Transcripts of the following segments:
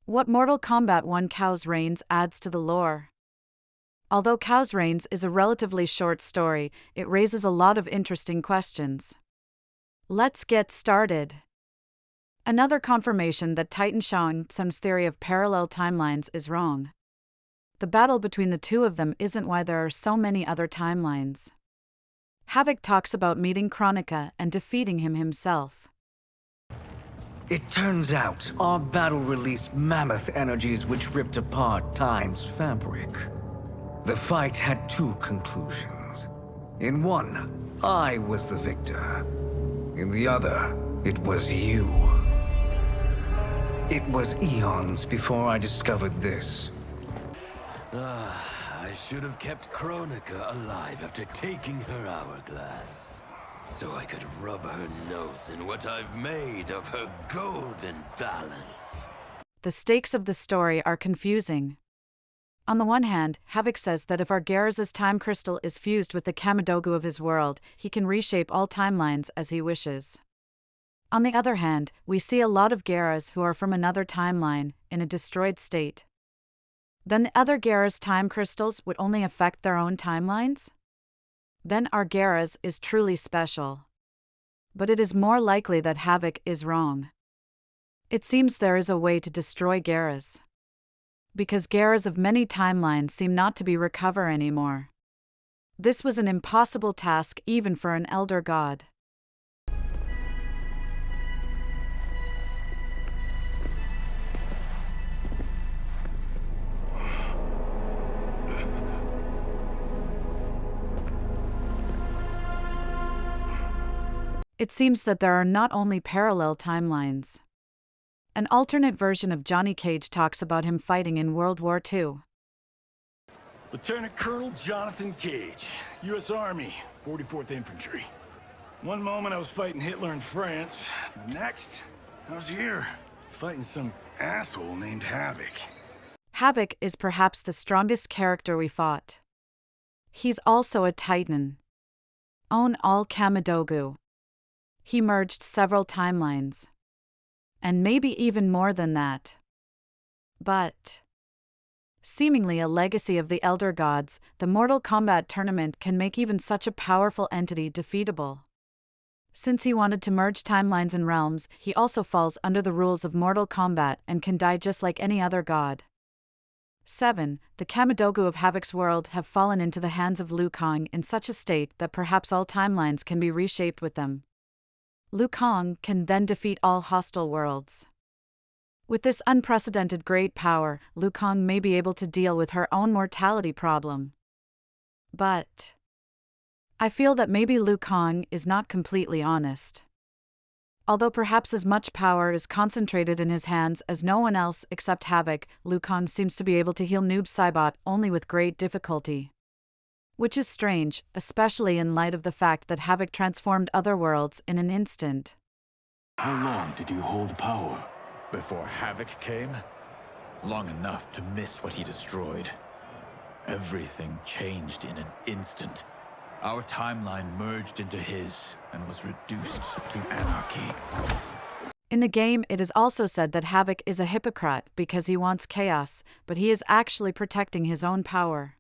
What Mortal Kombat 1 Khaos Reigns adds to the lore. Although Khaos Reigns is a relatively short story, it raises a lot of interesting questions. Let's get started. Another confirmation that Titan Shang Tsung's theory of parallel timelines is wrong. The battle between the two of them isn't why there are so many other timelines. Havik talks about meeting Kronika and defeating him himself. It turns out our battle released mammoth energies which ripped apart time's fabric. The fight had two conclusions. In one, I was the victor. In the other, it was you. It was eons before I discovered this. I should have kept Kronika alive after taking her hourglass, so I could rub her nose in what I've made of her golden balance. The stakes of the story are confusing. On the one hand, Havik says that if Argeras' time crystal is fused with the Kamidogu of his world, he can reshape all timelines as he wishes. On the other hand, we see a lot of Geras who are from another timeline, in a destroyed state. Then the other Geras' time crystals would only affect their own timelines? Then Argeras is truly special. But it is more likely that Havik is wrong. It seems there is a way to destroy Geras. Because Geras of many timelines seem not to be recover anymore. This was an impossible task even for an elder god. It seems that there are not only parallel timelines. An alternate version of Johnny Cage talks about him fighting in World War II. Lieutenant Colonel Jonathan Cage, U.S. Army, 44th Infantry. One moment I was fighting Hitler in France. The next, I was here, fighting some asshole named Havik. Havik is perhaps the strongest character we fought. He's also a Titan. Own all Kamidogu. He merged several timelines. And maybe even more than that. But seemingly a legacy of the Elder Gods, the Mortal Kombat tournament can make even such a powerful entity defeatable. Since he wanted to merge timelines and realms, he also falls under the rules of Mortal Kombat and can die just like any other god. 7. The Kamidogu of Havik's world have fallen into the hands of Liu Kang in such a state that perhaps all timelines can be reshaped with them. Liu Kang can then defeat all hostile worlds. With this unprecedented great power, Liu Kang may be able to deal with her own mortality problem. But I feel that maybe Liu Kang is not completely honest. Although perhaps as much power is concentrated in his hands as no one else except Havik, Liu Kang seems to be able to heal Noob Saibot only with great difficulty. Which is strange, especially in light of the fact that Havik transformed other worlds in an instant. How long did you hold power? Before Havik came? Long enough to miss what he destroyed. Everything changed in an instant. Our timeline merged into his and was reduced to anarchy. In the game, it is also said that Havik is a hypocrite because he wants chaos, but he is actually protecting his own power.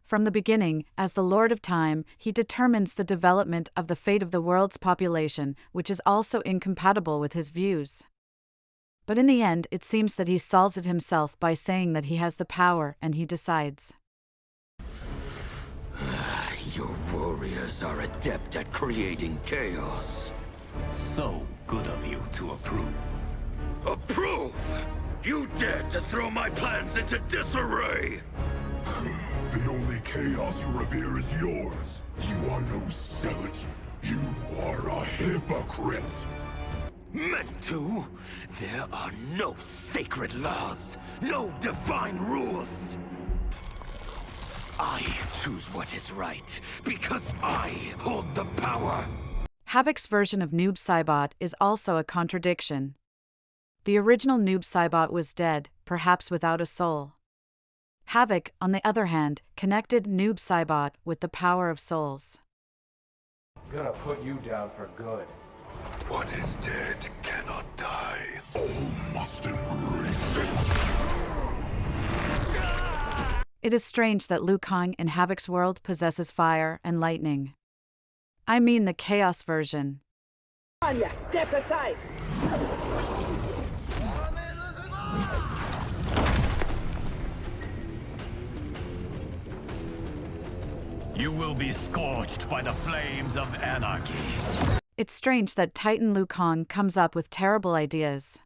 From the beginning, as the Lord of Time, he determines the development of the fate of the world's population, which is also incompatible with his views. But in the end, it seems that he solves it himself by saying that he has the power and he decides. Your warriors are adept at creating chaos. So good of you to approve. Approve? You dared to throw my plans into disarray! The only chaos you revere is yours. You are no zealot. You are a hypocrite. Meant to? There are no sacred laws, no divine rules. I choose what is right, because I hold the power. Havik's version of Noob Saibot is also a contradiction. The original Noob Saibot was dead, perhaps without a soul. Havik, on the other hand, connected Noob Saibot with the power of souls. Gonna put you down for good. What is dead cannot die. All must embrace it. It is strange that Liu Kang in Havoc's world possesses fire and lightning. I mean the Chaos version. Anya, step aside! You will be scorched by the flames of anarchy. It's strange that Titan Liu Kang comes up with terrible ideas.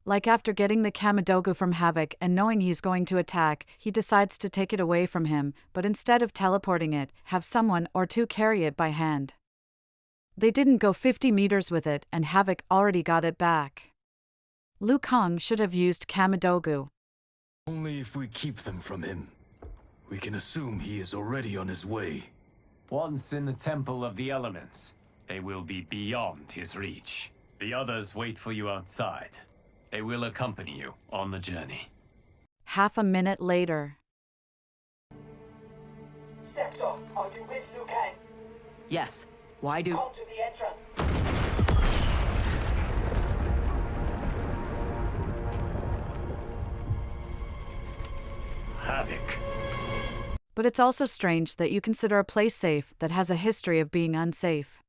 Like after getting the Kamidogu from Havoc and knowing he's going to attack, he decides to take it away from him, but instead of teleporting it, have someone or two carry it by hand. They didn't go 50 meters with it and Havoc already got it back. Liu Kang should have used Kamidogu. Only if we keep them from him. We can assume he is already on his way. Once in the Temple of the Elements, they will be beyond his reach. The others wait for you outside. They will accompany you on the journey. Half a minute later. Scepter, are you with Liu Kang? Yes. Why do... Come to the entrance. Havoc. But it's also strange that you consider a place safe that has a history of being unsafe.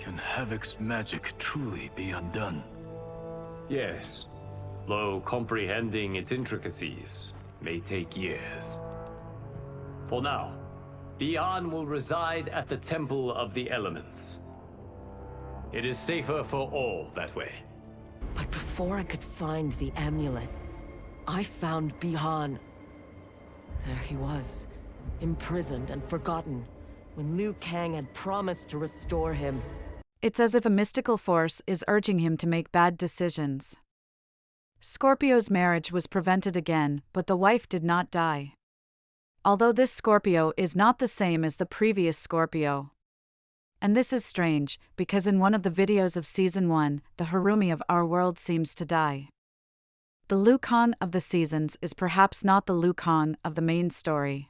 Can Havoc's magic truly be undone? Yes, though comprehending its intricacies may take years. For now, Bian will reside at the Temple of the Elements. It is safer for all that way. But before I could find the amulet, I found Bihan. There he was, imprisoned and forgotten, when Liu Kang had promised to restore him. It's as if a mystical force is urging him to make bad decisions. Scorpio's marriage was prevented again, but the wife did not die. Although this Scorpio is not the same as the previous Scorpio. And this is strange, because in one of the videos of Season 1, the Harumi of our world seems to die. The Liu Kang of the seasons is perhaps not the Liu Kang of the main story.